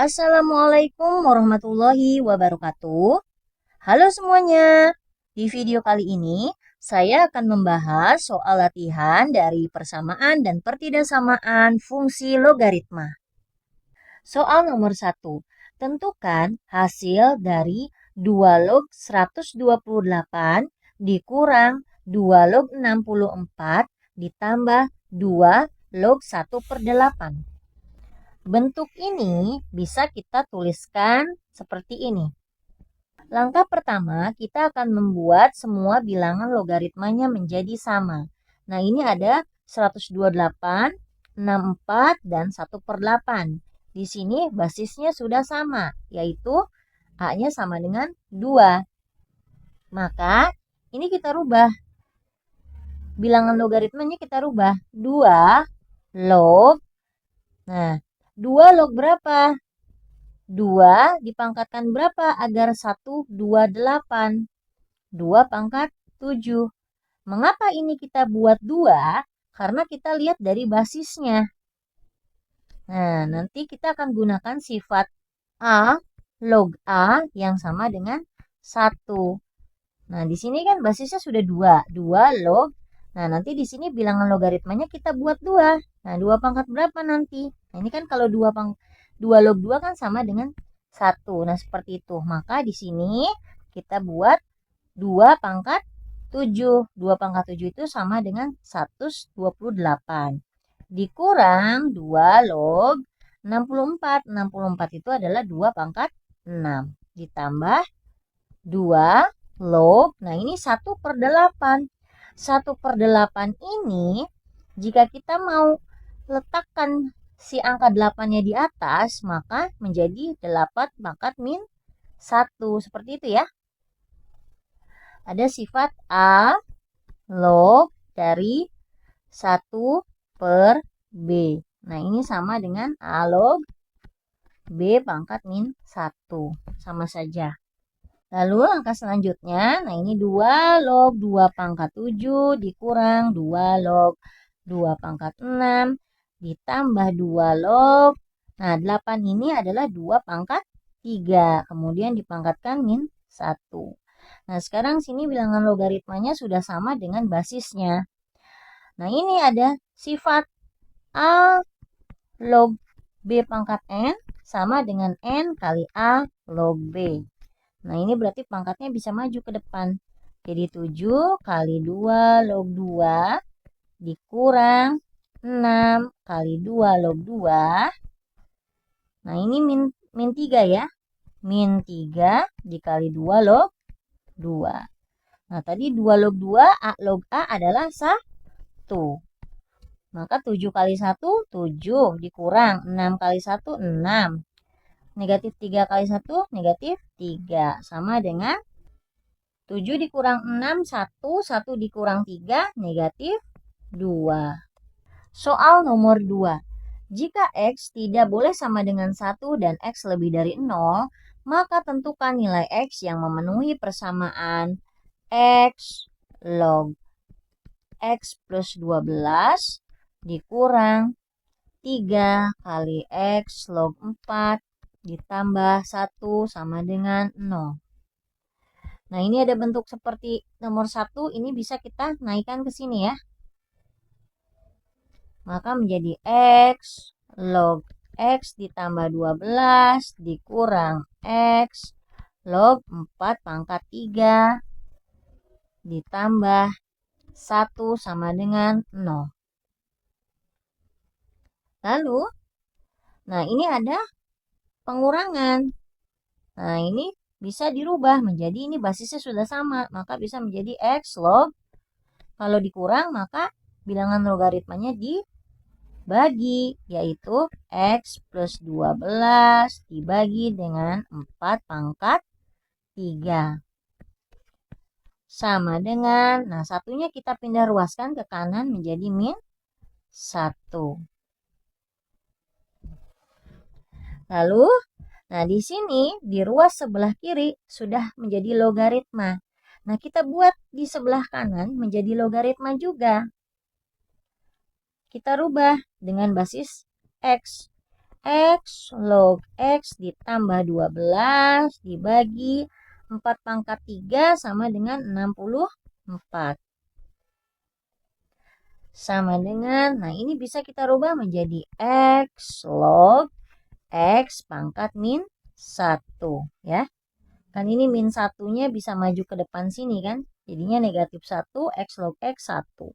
Assalamualaikum warahmatullahi wabarakatuh. Halo semuanya. Di video kali ini, saya akan membahas soal latihan dari persamaan dan pertidaksamaan fungsi logaritma. Soal nomor 1. Tentukan hasil dari 2 log 128 dikurang 2 log 64 ditambah 2 log 1/8. Bentuk ini bisa kita tuliskan seperti ini. Langkah pertama, kita akan membuat semua bilangan logaritmanya menjadi sama. Nah, ini ada 128, 64, dan 1/8. Di sini basisnya sudah sama, yaitu A-nya sama dengan 2. Maka, ini kita rubah. Bilangan logaritmanya kita rubah. 2 log. Nah, 2 log berapa? 2 dipangkatkan berapa agar 128? 2 pangkat 7. Mengapa ini kita buat 2? Karena kita lihat dari basisnya. Nah, nanti kita akan gunakan sifat A, log A yang sama dengan 1. Nah, di sini kan basisnya sudah 2. 2 log. Nah, nanti di sini bilangan logaritmanya kita buat 2. Nah, 2 pangkat berapa nanti? Nah, ini kan kalau 2 log 2 kan sama dengan 1. Nah, seperti itu. Maka di sini kita buat 2 pangkat 7. 2 pangkat 7 itu sama dengan 128. Dikurang 2 log 64. 64 itu adalah 2 pangkat 6. Ditambah 2 log. Nah, ini 1/8. 1/8 ini jika kita mau letakkan si angka 8-nya di atas, maka menjadi 8 pangkat min 1. Seperti itu ya. Ada sifat A log dari 1 per B. Nah, ini sama dengan A log B pangkat min 1. Sama saja. Lalu langkah selanjutnya, nah ini 2 log 2 pangkat 7 dikurang 2 log 2 pangkat 6 ditambah 2 log. Nah, 8 ini adalah 2 pangkat 3. Kemudian dipangkatkan min 1. Nah, sekarang sini bilangan logaritmanya sudah sama dengan basisnya. Nah, ini ada sifat A log B pangkat N sama dengan N kali A log B. Nah, ini berarti pangkatnya bisa maju ke depan. Jadi 7 kali 2 log 2 dikurang 6 kali 2 log 2. Nah, ini min 3 ya. Min 3 dikali 2 log 2. Nah, tadi 2 log 2, A log A adalah 1. Maka 7 kali 1, 7 dikurang 6 kali 1, 6. Negatif 3 kali 1, negatif 3. Sama dengan 7 dikurang 6, 1. 1 dikurang 3, negatif 2. Soal nomor 2. Jika X tidak boleh sama dengan 1 dan X lebih dari 0, maka tentukan nilai X yang memenuhi persamaan X log X plus 12 dikurang 3 kali X log 4 ditambah 1 sama dengan 0. Nah, ini ada bentuk seperti nomor 1, ini bisa kita naikkan ke sini ya. Maka menjadi X log X ditambah 12 dikurang X log 4 pangkat 3 ditambah 1 sama dengan 0. Lalu, nah ini ada pengurangan. Nah, ini bisa dirubah menjadi ini basisnya sudah sama, maka bisa menjadi X log. Kalau dikurang, maka bilangan logaritmanya dibagi, yaitu X plus 12 dibagi dengan 4 pangkat 3. Sama dengan, nah satunya kita pindah ruaskan ke kanan menjadi min 1. Lalu, nah, di sini di ruas sebelah kiri sudah menjadi logaritma. Nah, kita buat di sebelah kanan menjadi logaritma juga. Kita rubah dengan basis X. X log X ditambah 12 dibagi 4 pangkat 3 sama dengan 64. Sama dengan, nah ini bisa kita rubah menjadi X log X pangkat min 1 ya. Kan ini min 1-nya bisa maju ke depan sini kan. Jadinya negatif 1 X log X 1.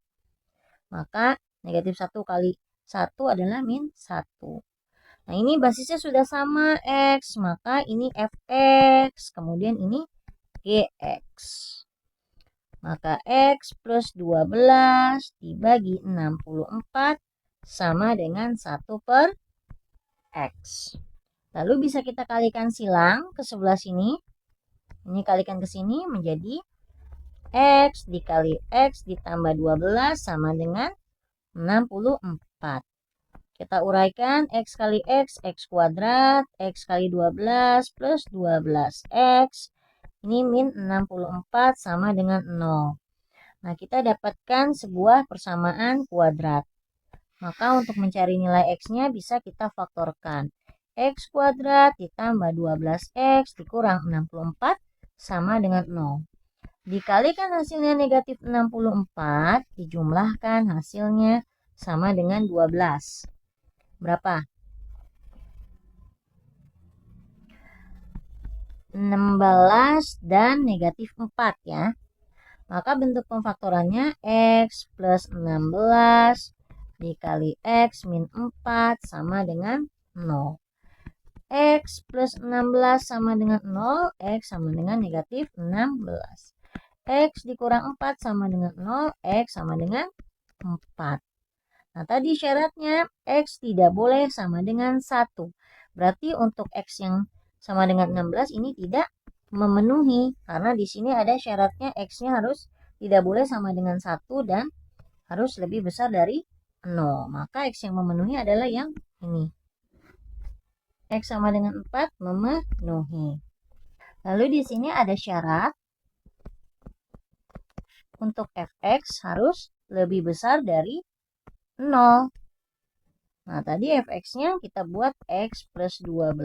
Maka negatif 1 kali 1 adalah min 1. Nah ini basisnya sudah sama X. Maka ini Fx. Kemudian ini Gx. Maka X plus 12 dibagi 64 sama dengan 1 per X. Lalu bisa kita kalikan silang ke sebelah sini. Ini kalikan ke sini menjadi X dikali X ditambah 12 sama dengan 64. Kita uraikan X kali X kuadrat, X kali 12 plus 12X. Ini min 64 sama dengan 0. Nah, kita dapatkan sebuah persamaan kuadrat. Maka untuk mencari nilai X-nya bisa kita faktorkan. X kuadrat ditambah 12X dikurang 64 sama dengan 0. Dikalikan hasilnya negatif 64, dijumlahkan hasilnya sama dengan 12. Berapa? 16 dan negatif 4 ya. Maka bentuk pemfaktorannya X plus 16 dikali X min 4 sama dengan 0. X plus 16 sama dengan 0, X sama dengan negatif 16. X dikurang 4 sama dengan 0, X sama dengan 4. Nah, tadi syaratnya X tidak boleh sama dengan 1. Berarti untuk X yang sama dengan 16 ini tidak memenuhi. Karena di sini ada syaratnya X-nya harus tidak boleh sama dengan 1 dan harus lebih besar dari 0. Maka X yang memenuhi adalah yang ini. X sama dengan 4 memenuhi. Lalu di sini ada syarat untuk Fx harus lebih besar dari 0. Nah, tadi Fx-nya kita buat X plus 12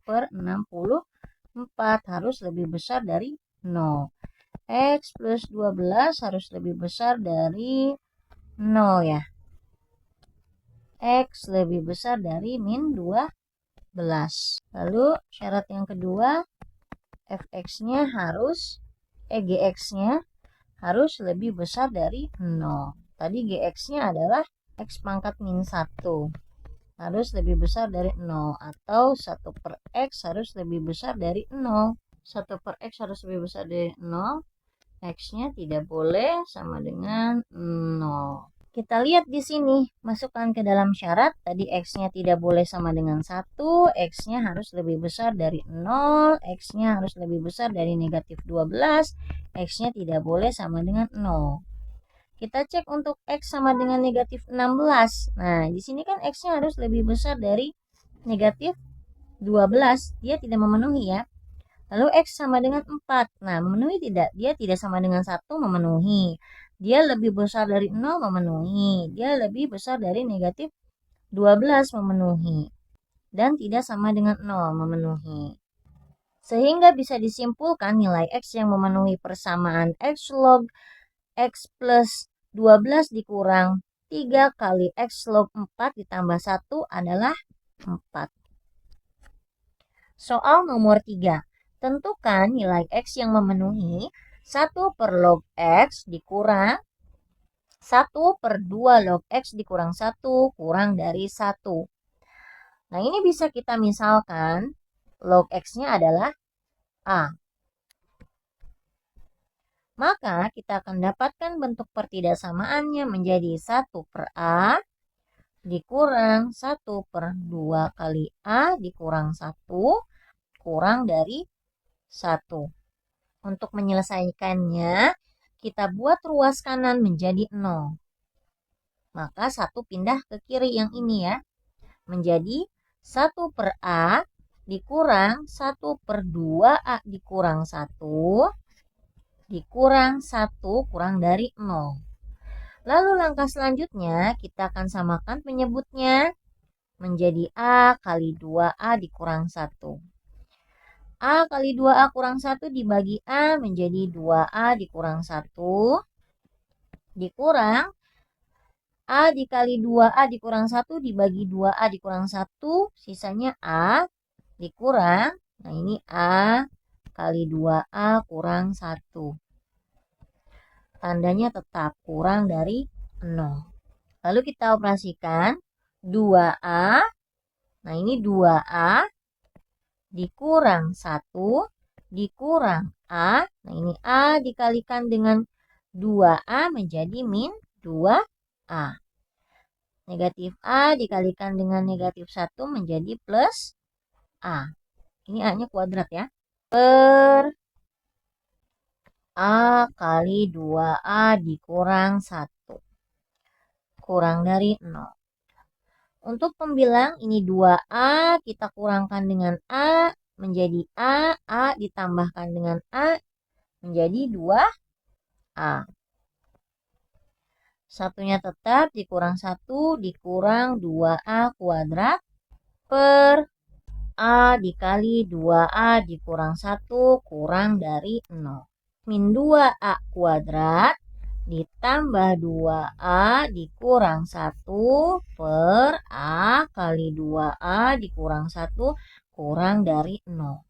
per 64 harus lebih besar dari 0. X plus 12 harus lebih besar dari 0 ya. X lebih besar dari min 12. Lalu syarat yang kedua, Fx-nya harus, Gx-nya harus lebih besar dari 0. Tadi Gx-nya adalah X pangkat min 1. Harus lebih besar dari 0. Atau 1 per X harus lebih besar dari 0. 1 per X harus lebih besar dari 0. X-nya tidak boleh sama dengan 0. Kita lihat di sini, masukkan ke dalam syarat, tadi X-nya tidak boleh sama dengan 1, X-nya harus lebih besar dari 0, X-nya harus lebih besar dari negatif 12, X-nya tidak boleh sama dengan 0. Kita cek untuk X sama dengan negatif 16. Nah, di sini kan X-nya harus lebih besar dari negatif 12, dia tidak memenuhi ya. Lalu X sama dengan 4. Nah, memenuhi tidak? Dia tidak sama dengan 1, memenuhi. Dia lebih besar dari 0, memenuhi. Dia lebih besar dari negatif 12, memenuhi. Dan tidak sama dengan 0, memenuhi. Sehingga bisa disimpulkan nilai X yang memenuhi persamaan X log X plus 12 dikurang 3 kali X log 4 ditambah 1 adalah 4. Soal nomor 3. Tentukan nilai X yang memenuhi 1 per log X dikurang 1 per 2 log X dikurang 1 kurang dari 1. Nah, ini bisa kita misalkan log X-nya adalah A. Maka kita akan dapatkan bentuk pertidaksamaannya menjadi 1 per A dikurang 1 per 2 kali A dikurang 1 kurang dari 1. Untuk menyelesaikannya, kita buat ruas kanan menjadi 0. Maka 1 pindah ke kiri yang ini ya. Menjadi 1 per A dikurang 1 per 2A dikurang 1 dikurang 1 kurang dari 0. Lalu langkah selanjutnya kita akan samakan penyebutnya. menjadi A kali 2A dikurang 1. A kali 2A kurang 1 dibagi A menjadi 2A dikurang 1. Dikurang A dikali 2A dikurang 1 dibagi 2A dikurang 1. Sisanya A dikurang. Nah ini A kali 2A kurang 1. Tandanya tetap kurang dari 0. Lalu kita operasikan 2A. Nah ini 2A dikurang 1 dikurang A. Nah ini A dikalikan dengan 2A menjadi min 2A. Negatif A dikalikan dengan negatif 1 menjadi plus A. Ini A-nya kuadrat ya. Per A kali 2A dikurang 1. Kurang dari 0. Untuk pembilang ini 2A kita kurangkan dengan A menjadi A ditambahkan dengan A menjadi 2A. Satunya tetap dikurang 1 dikurang 2A kuadrat per A dikali 2A dikurang 1 kurang dari 0. Min 2A kuadrat ditambah 2A dikurang 1 per A kali 2A dikurang 1 kurang dari 0.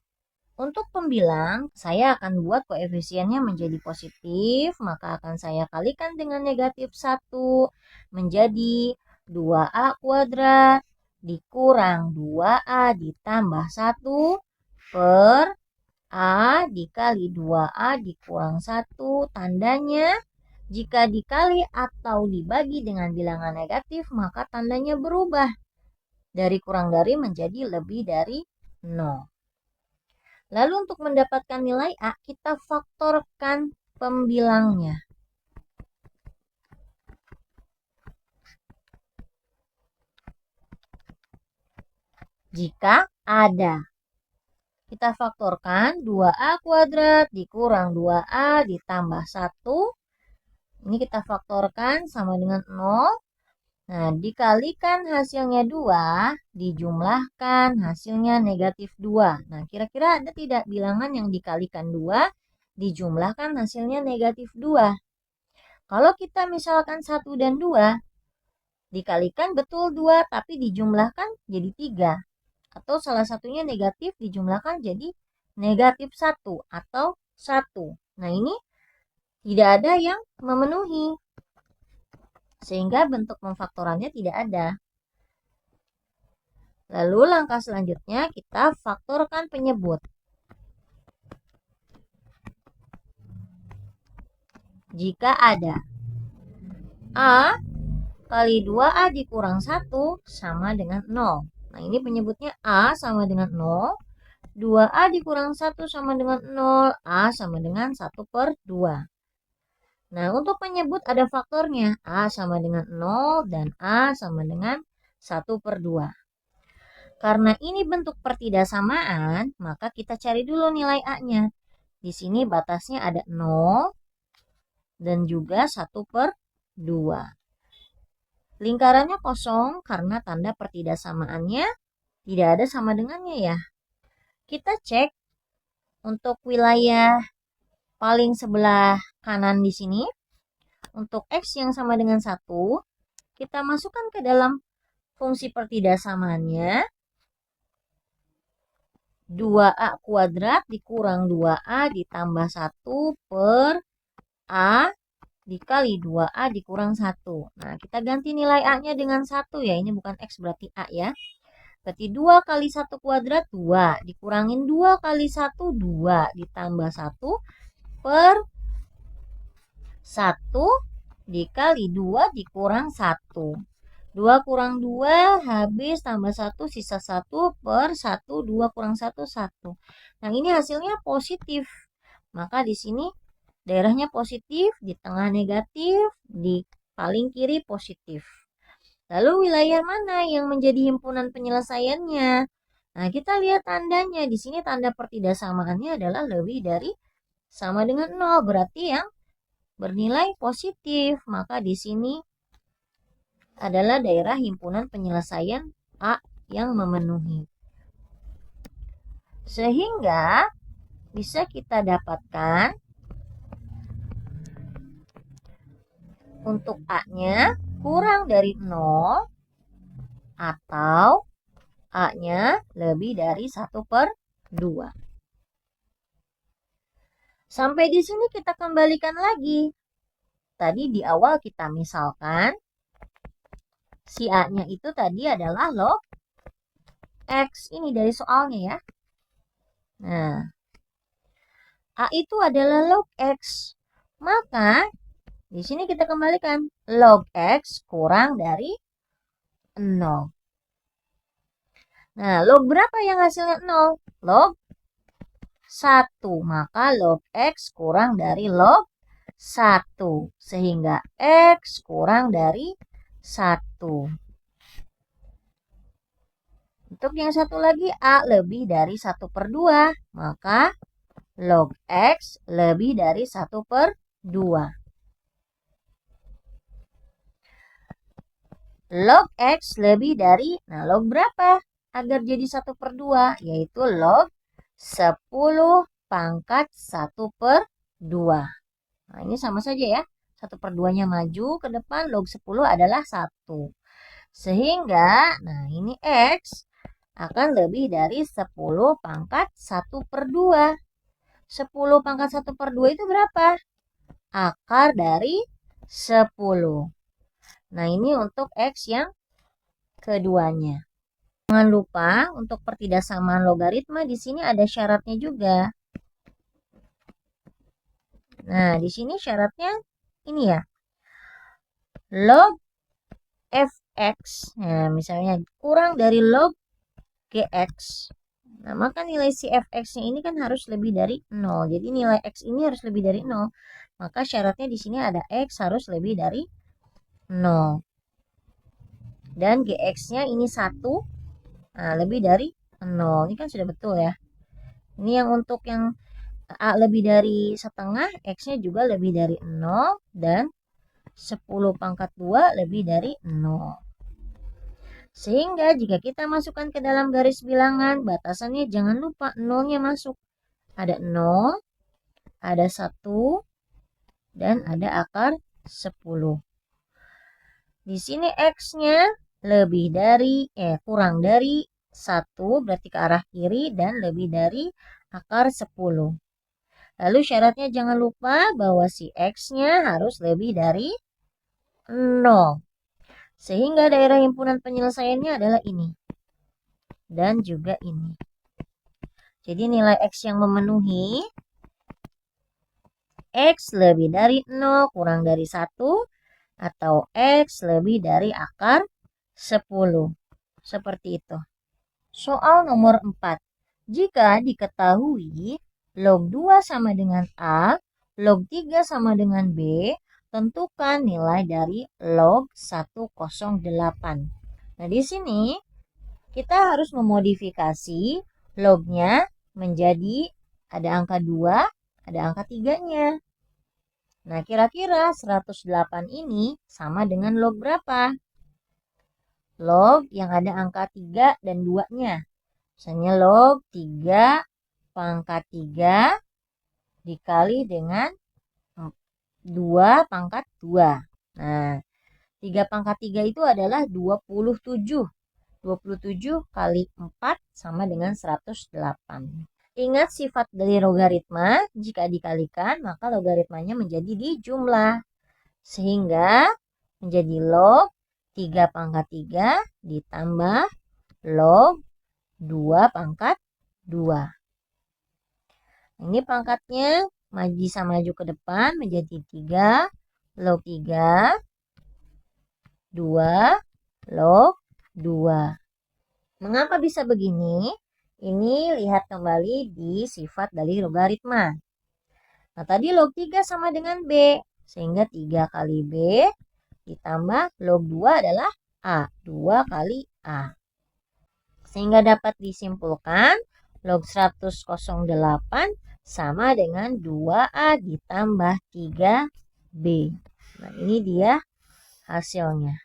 Untuk pembilang, saya akan buat koefisiennya menjadi positif, maka akan saya kalikan dengan negatif 1 menjadi 2A kuadrat dikurang 2A ditambah 1 per A dikali 2A dikurang 1. Tandanya jika dikali atau dibagi dengan bilangan negatif, maka tandanya berubah. Dari kurang dari menjadi lebih dari 0. Lalu untuk mendapatkan nilai A, kita faktorkan pembilangnya. Jika ada. Kita faktorkan 2A kuadrat dikurang 2A ditambah 1. Ini kita faktorkan sama dengan 0. Nah, dikalikan hasilnya 2, dijumlahkan hasilnya negatif 2. Nah, kira-kira ada tidak bilangan yang dikalikan 2, dijumlahkan hasilnya negatif 2? Kalau kita misalkan 1 dan 2, dikalikan betul 2, tapi dijumlahkan jadi 3. Atau salah satunya negatif dijumlahkan jadi negatif 1 atau 1. Nah, ini tidak ada yang memenuhi, sehingga bentuk pemfaktorannya tidak ada. Lalu langkah selanjutnya kita faktorkan penyebut. Jika ada A kali 2A dikurang 1 sama dengan 0. Nah ini penyebutnya A sama dengan 0. 2A dikurang 1 sama dengan 0. A sama dengan 1 per 2. Nah, untuk penyebut ada faktornya. A sama dengan 0 dan A sama dengan 1 per 2. Karena ini bentuk pertidaksamaan, maka kita cari dulu nilai A-nya. Di sini batasnya ada 0 dan juga 1 per 2. Lingkarannya kosong karena tanda pertidaksamaannya tidak ada sama dengannya ya. Kita cek untuk wilayah paling sebelah kanan di sini. Untuk X yang sama dengan 1, kita masukkan ke dalam fungsi pertidaksamaannya. 2A kuadrat dikurang 2A ditambah 1 per A dikali 2A dikurang 1. Nah, kita ganti nilai A-nya dengan 1 ya. Ini bukan X berarti A ya. Berarti 2 kali 1 kuadrat 2. Dikurangin 2 kali 1, 2. Ditambah 1 per 1 dikali 2 dikurang 1. 2 kurang 2 habis tambah 1 sisa 1 per 1. 2 kurang 1 1. Nah ini hasilnya positif. Maka di sini daerahnya positif, di tengah negatif, di paling kiri positif. Lalu wilayah mana yang menjadi himpunan penyelesaiannya? Nah kita lihat tandanya. Di sini tanda pertidaksamaannya adalah lebih dari sama dengan 0. Berarti yang bernilai positif, maka di sini adalah daerah himpunan penyelesaian A yang memenuhi. Sehingga bisa kita dapatkan untuk A-nya kurang dari 0 atau A-nya lebih dari 1/2. Sampai di sini kita kembalikan lagi. Tadi di awal kita misalkan si A-nya itu tadi adalah log X. Ini dari soalnya ya. Nah, A itu adalah log X. Maka di sini kita kembalikan log X kurang dari 0. Nah, log berapa yang hasilnya 0? Log 1. Maka log X kurang dari log 1. Sehingga X kurang dari 1. Untuk yang satu lagi A lebih dari 1/2. Maka log X lebih dari 1/2. Log X lebih dari, nah log berapa? Agar jadi 1/2, yaitu log 10 pangkat 1/2. Nah ini sama saja ya. 1/2-nya maju ke depan, log 10 adalah 1. Sehingga, nah ini X akan lebih dari 10 pangkat 1/2. 10 pangkat 1/2 itu berapa? Akar dari 10. Nah, ini untuk X yang keduanya. Jangan lupa untuk pertidaksamaan logaritma di sini ada syaratnya juga. Nah, di sini syaratnya ini ya. Log fx, nah misalnya kurang dari log gx. Nah, maka nilai si fx-nya ini kan harus lebih dari 0. Jadi nilai x ini harus lebih dari 0. Maka syaratnya di sini ada x harus lebih dari 0. Dan gx-nya ini 1. Nah, lebih dari 0. Ini kan sudah betul ya. Ini yang untuk yang A lebih dari setengah, X-nya juga lebih dari 0. Dan 10 pangkat 2 lebih dari 0. Sehingga jika kita masukkan ke dalam garis bilangan, batasannya jangan lupa 0-nya masuk. Ada 0, ada 1, dan ada akar 10. Di sini X-nya lebih dari, kurang dari 1, berarti ke arah kiri, dan lebih dari akar 10. Lalu syaratnya jangan lupa bahwa si X-nya harus lebih dari 0. Sehingga daerah himpunan penyelesaiannya adalah ini. Dan juga ini. Jadi nilai X yang memenuhi X lebih dari 0 kurang dari 1 atau X lebih dari akar 10. Seperti itu. Soal nomor 4. Jika diketahui log 2 sama dengan A, log 3 sama dengan B, tentukan nilai dari log 108. Nah, di sini kita harus memodifikasi lognya menjadi ada angka 2, ada angka 3-nya. Nah, kira-kira 108 ini sama dengan log berapa? Log yang ada angka 3 dan 2-nya. Misalnya log 3 pangkat 3 dikali dengan 2 pangkat 2. Nah, 3 pangkat 3 itu adalah 27. 27 kali 4 sama dengan 108. Ingat sifat dari logaritma, jika dikalikan maka logaritmanya menjadi dijumlah. Sehingga menjadi log 3 pangkat 3 ditambah log 2 pangkat 2. Ini pangkatnya bisa maju ke depan menjadi 3 log 3, 2 log 2. Mengapa bisa begini? Ini lihat kembali di sifat dari logaritma. Nah, tadi log 3 sama dengan B. Sehingga 3 kali B ditambah log 2 adalah A. 2 kali A. Sehingga dapat disimpulkan log 108 sama dengan 2A ditambah 3B. Nah, ini dia hasilnya.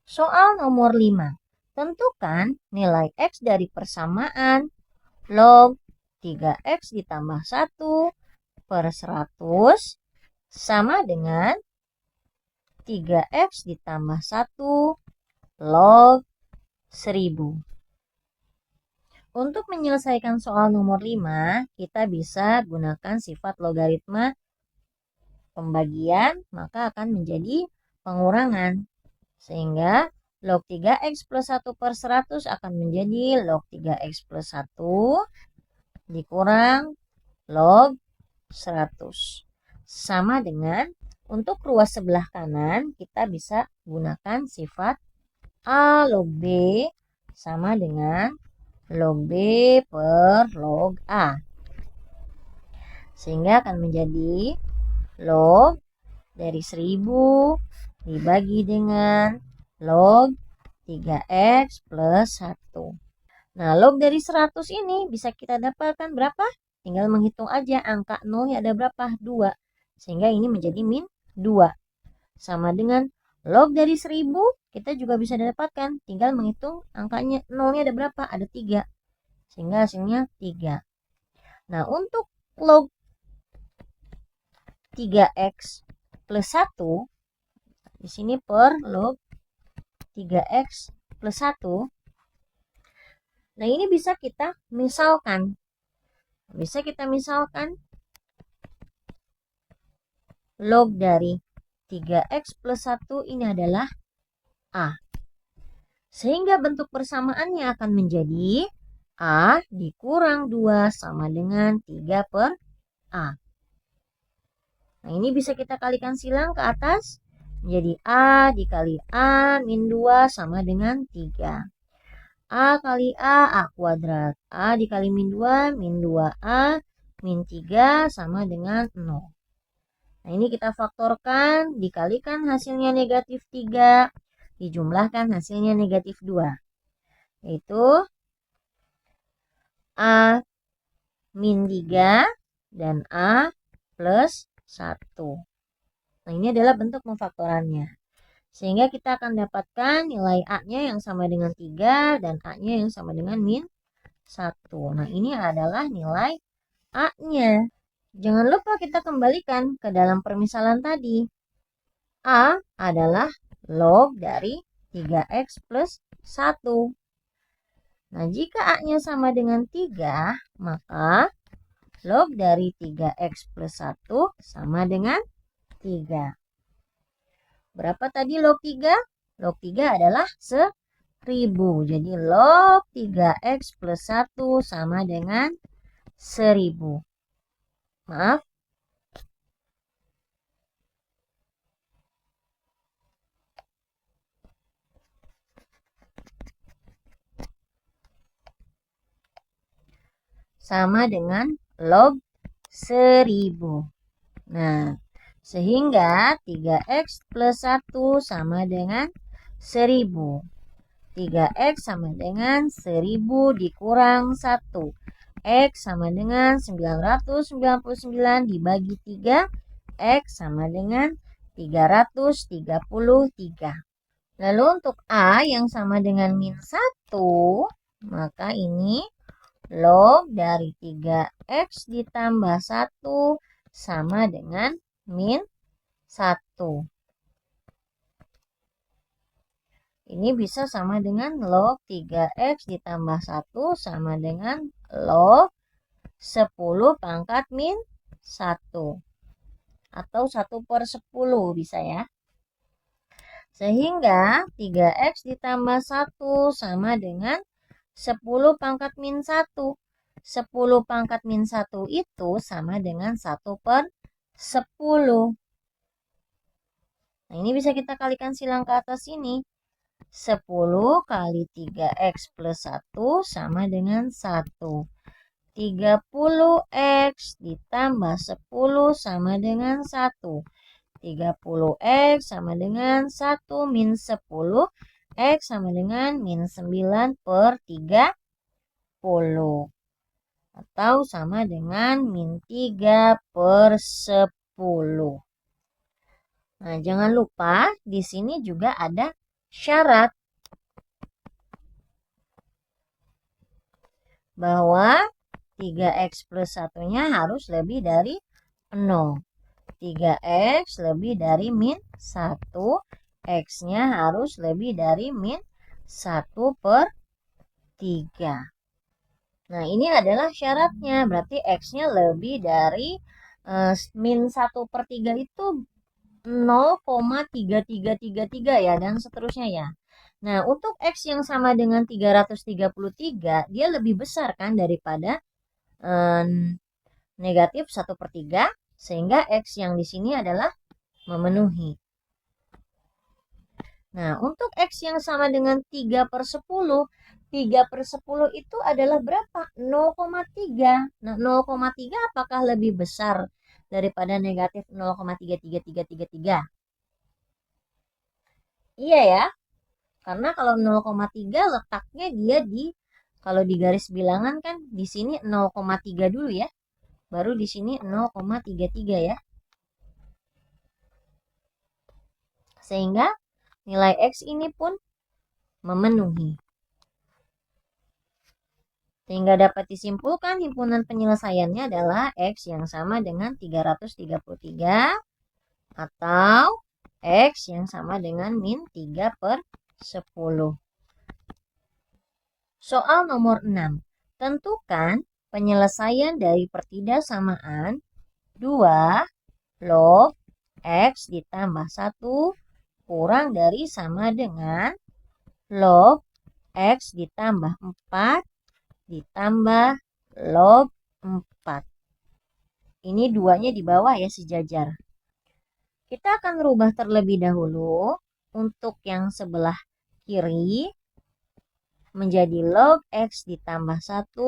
Soal nomor 5. Tentukan nilai X dari persamaan log 3X ditambah 1 per 100 sama dengan 3X ditambah 1 log 1000. Untuk menyelesaikan soal nomor 5, kita bisa gunakan sifat logaritma pembagian, maka akan menjadi pengurangan. Sehingga log 3X plus 1 per 100 akan menjadi log 3X plus 1 dikurang log 100. Sama dengan untuk ruas sebelah kanan, kita bisa gunakan sifat A log B sama dengan log B per log A. Sehingga akan menjadi log dari 1000 dibagi dengan log 3X plus 1. Nah, log dari 100 ini bisa kita dapatkan berapa? Tinggal menghitung aja angka 0-nya ada berapa? 2. Sehingga ini menjadi min 2. Sama dengan log dari 1000 kita juga bisa dapatkan. Tinggal menghitung angkanya 0-nya ada berapa? Ada 3. Sehingga hasilnya 3. Nah, untuk log 3X plus 1 di sini per log 3X plus 1. Nah, ini bisa kita misalkan. Log dari 3X plus 1 ini adalah A. Sehingga bentuk persamaannya akan menjadi A dikurang 2 sama dengan 3 per A. Nah, ini bisa kita kalikan silang ke atas. Menjadi A dikali A min 2 sama dengan 3. A kali A kuadrat. A dikali min 2, min 2A, min 3 sama dengan 0. Nah, ini kita faktorkan, dikalikan hasilnya negatif 3, dijumlahkan hasilnya negatif 2. Yaitu A min 3 dan A plus 1. Nah, ini adalah bentuk memfaktorannya. Sehingga kita akan dapatkan nilai A-nya yang sama dengan 3 dan A-nya yang sama dengan min 1. Nah, ini adalah nilai A-nya. Jangan lupa kita kembalikan ke dalam permisalan tadi. A adalah log dari 3X plus 1. Nah, jika A-nya sama dengan 3, maka log dari 3X plus 1 sama dengan 3. Berapa tadi log 3? Log 3 adalah 1000. Jadi log 3X plus 1 sama dengan 1000. Maaf. Sama dengan log 1000. Nah, sehingga 3X plus 1 sama dengan 1000. 3X sama dengan 1000 dikurang 1. X sama dengan 999 dibagi 3. X sama dengan 333. Lalu untuk A yang sama dengan min 1, maka ini log dari 3X ditambah 1 sama dengan min 1. Ini bisa sama dengan log 3X ditambah 1 sama dengan log 10 pangkat min 1. Atau 1 per 10 bisa ya. Sehingga 3X ditambah 1 sama dengan 10 pangkat min 1. 10 pangkat min 1 itu sama dengan 1 per 10. Nah, ini bisa kita kalikan silang ke atas ini. 10 kali 3X plus 1 sama dengan 1. 30X ditambah 10 sama dengan 1. 30X sama dengan 1 min 10. X sama dengan min 9 per 30. Atau sama dengan min 3 per 10. Nah, jangan lupa di sini juga ada syarat. bahwa 3x plus 1-nya harus lebih dari 0. 3x lebih dari min 1. X-nya harus lebih dari min 1 per 3. Nah, ini adalah syaratnya. Berarti X-nya lebih dari min 1 per 3 itu 0,3333 ya, dan seterusnya ya. Nah, untuk X yang sama dengan 333, dia lebih besar kan daripada negatif 1 per 3, sehingga X yang di sini adalah memenuhi. Nah, untuk X yang sama dengan 3 per 10, 3 per 10 itu adalah berapa? 0,3. Nah, 0,3 apakah lebih besar daripada negatif 0,33333? Iya ya, karena kalau 0,3 letaknya dia kalau di garis bilangan kan di sini 0,3 dulu ya, baru di sini 0,33 ya. Sehingga nilai X ini pun memenuhi. Sehingga dapat disimpulkan himpunan penyelesaiannya adalah X yang sama dengan 333 atau X yang sama dengan min 3 per 10. Soal nomor 6. Tentukan penyelesaian dari pertidaksamaan 2 log X ditambah 1 kurang dari sama dengan log X ditambah 4 ditambah log 4. Ini duanya di bawah ya, sejajar. Kita akan rubah terlebih dahulu untuk yang sebelah kiri menjadi log X ditambah 1.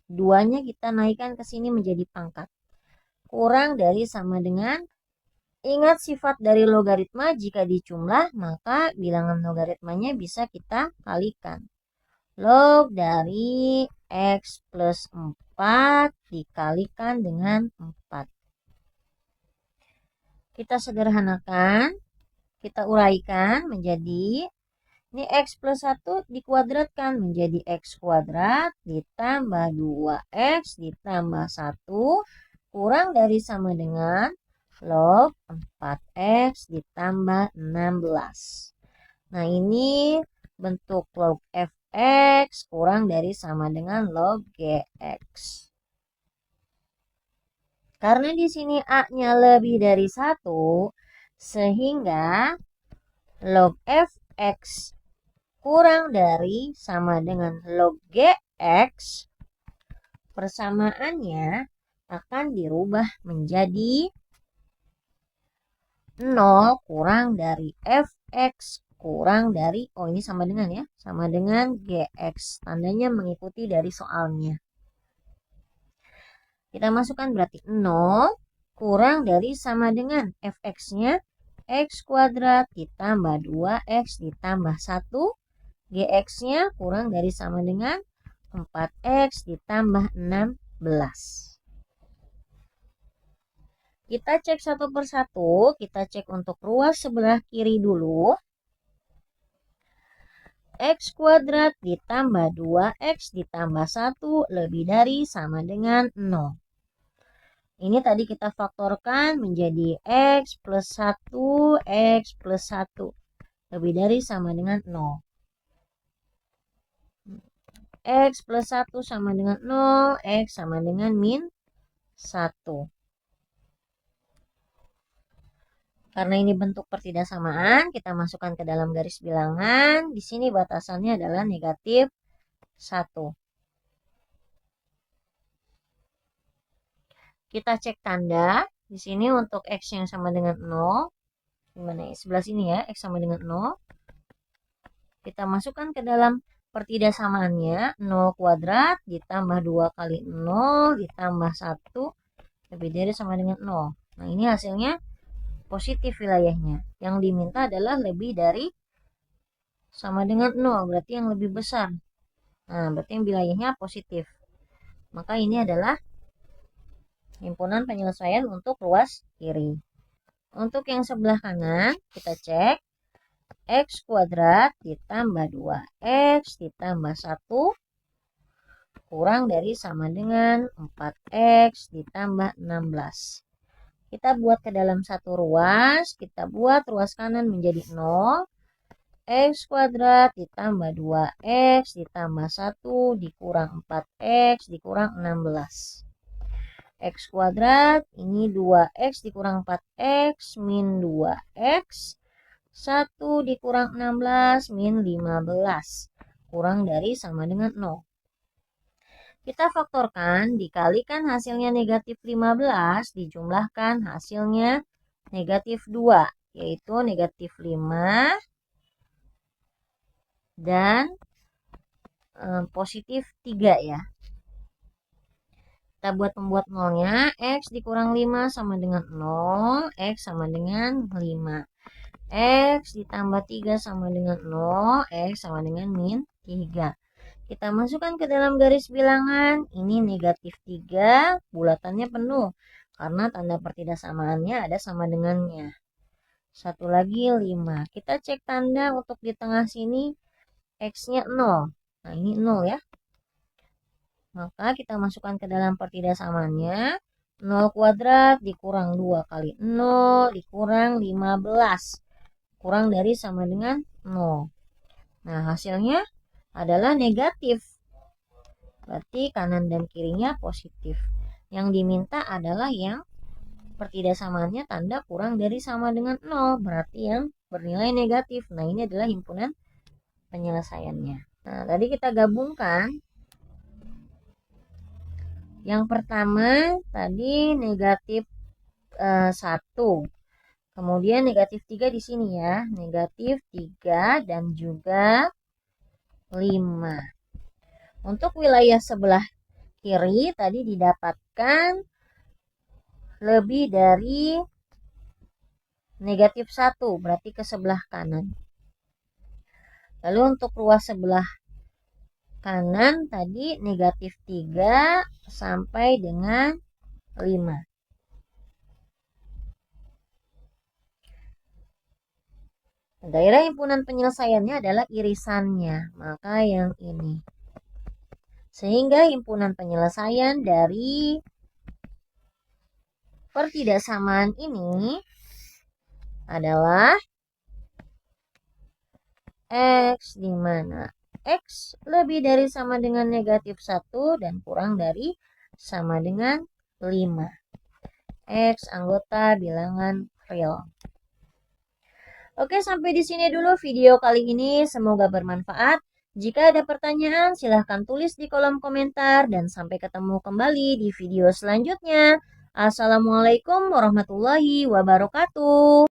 Duanya kita naikkan ke sini menjadi pangkat. Kurang dari sama dengan, ingat sifat dari logaritma, jika dijumlah maka bilangan logaritmanya bisa kita kalikan. Log dari X plus 4 dikalikan dengan 4. Kita sederhanakan, kita uraikan menjadi, ini X plus 1 dikuadratkan menjadi X kuadrat ditambah 2X ditambah 1 kurang dari sama dengan log 4X ditambah 16. Nah, ini bentuk log Fx kurang dari sama dengan log Gx. Karena di sini A-nya lebih dari 1, sehingga log Fx kurang dari sama dengan log Gx, persamaannya akan dirubah menjadi 0 kurang dari Fx kurang dari, oh ini sama dengan ya, sama dengan Gx. Tandanya mengikuti dari soalnya. Kita masukkan berarti 0 kurang dari sama dengan Fx-nya X kuadrat ditambah 2X ditambah 1. Gx-nya kurang dari sama dengan 4X ditambah 16. Kita cek satu persatu. Kita cek untuk ruas sebelah kiri dulu. X kuadrat ditambah 2X ditambah 1 lebih dari sama dengan 0. Ini tadi kita faktorkan menjadi X plus 1, X plus 1. Lebih dari sama dengan 0. X plus 1 sama dengan 0, X sama dengan min 1. Karena ini bentuk pertidaksamaan, kita masukkan ke dalam garis bilangan. Di sini batasannya adalah negatif 1. Kita cek tanda. Di sini untuk X yang sama dengan 0. Gimana ya? Sebelah sini ya, X sama dengan 0. Kita masukkan ke dalam pertidaksamaannya. 0 kuadrat ditambah 2 kali 0 ditambah 1 lebih dari sama dengan 0. Nah, ini hasilnya positif wilayahnya. Yang diminta adalah lebih dari sama dengan 0, berarti yang lebih besar. Nah, berarti yang wilayahnya positif. Maka ini adalah himpunan penyelesaian untuk ruas kiri. Untuk yang sebelah kanan, kita cek X kuadrat ditambah 2X ditambah 1 kurang dari sama dengan 4X ditambah 16. Kita buat ke dalam satu ruas, kita buat ruas kanan menjadi 0. X kuadrat ditambah 2X ditambah 1 dikurang 4X dikurang 16. X kuadrat ini 2X dikurang 4X min 2X. 1 dikurang 16 min 15. Kurang dari sama dengan 0. Kita faktorkan, dikalikan hasilnya negatif 15, dijumlahkan hasilnya negatif 2, yaitu negatif 5 dan positif 3 ya. Kita buat pembuat nolnya, X dikurang 5 sama dengan 0, X sama dengan 5. X ditambah 3 sama dengan 0, X sama dengan min 3. Kita masukkan ke dalam garis bilangan, ini negatif 3, bulatannya penuh, karena tanda pertidaksamannya ada sama dengannya. Satu lagi 5, kita cek tanda untuk di tengah sini, X-nya 0, nah ini 0 ya. Maka kita masukkan ke dalam pertidaksamaannya, 0 kuadrat dikurang 2 kali 0 dikurang 15. Kurang dari sama dengan 0. Nah, hasilnya adalah negatif. Berarti kanan dan kirinya positif. Yang diminta adalah yang pertidaksamaannya tanda kurang dari sama dengan 0. Berarti yang bernilai negatif. Nah, ini adalah himpunan penyelesaiannya. Nah, tadi kita gabungkan. Yang pertama tadi negatif 1. Kemudian negatif 3 di sini ya. Negatif 3 dan juga 5. Untuk wilayah sebelah kiri tadi didapatkan lebih dari negatif 1. Berarti ke sebelah kanan. Lalu untuk ruas sebelah kanan tadi negatif 3 sampai dengan 5. Daerah himpunan penyelesaiannya adalah irisannya, maka yang ini. Sehingga himpunan penyelesaian dari pertidaksamaan ini adalah X, di mana X lebih dari sama dengan negatif 1 dan kurang dari sama dengan 5. X anggota bilangan real. Oke, sampai di sini dulu video kali ini. Semoga bermanfaat. Jika ada pertanyaan, silahkan tulis di kolom komentar. Dan sampai ketemu kembali di video selanjutnya. Assalamualaikum warahmatullahi wabarakatuh.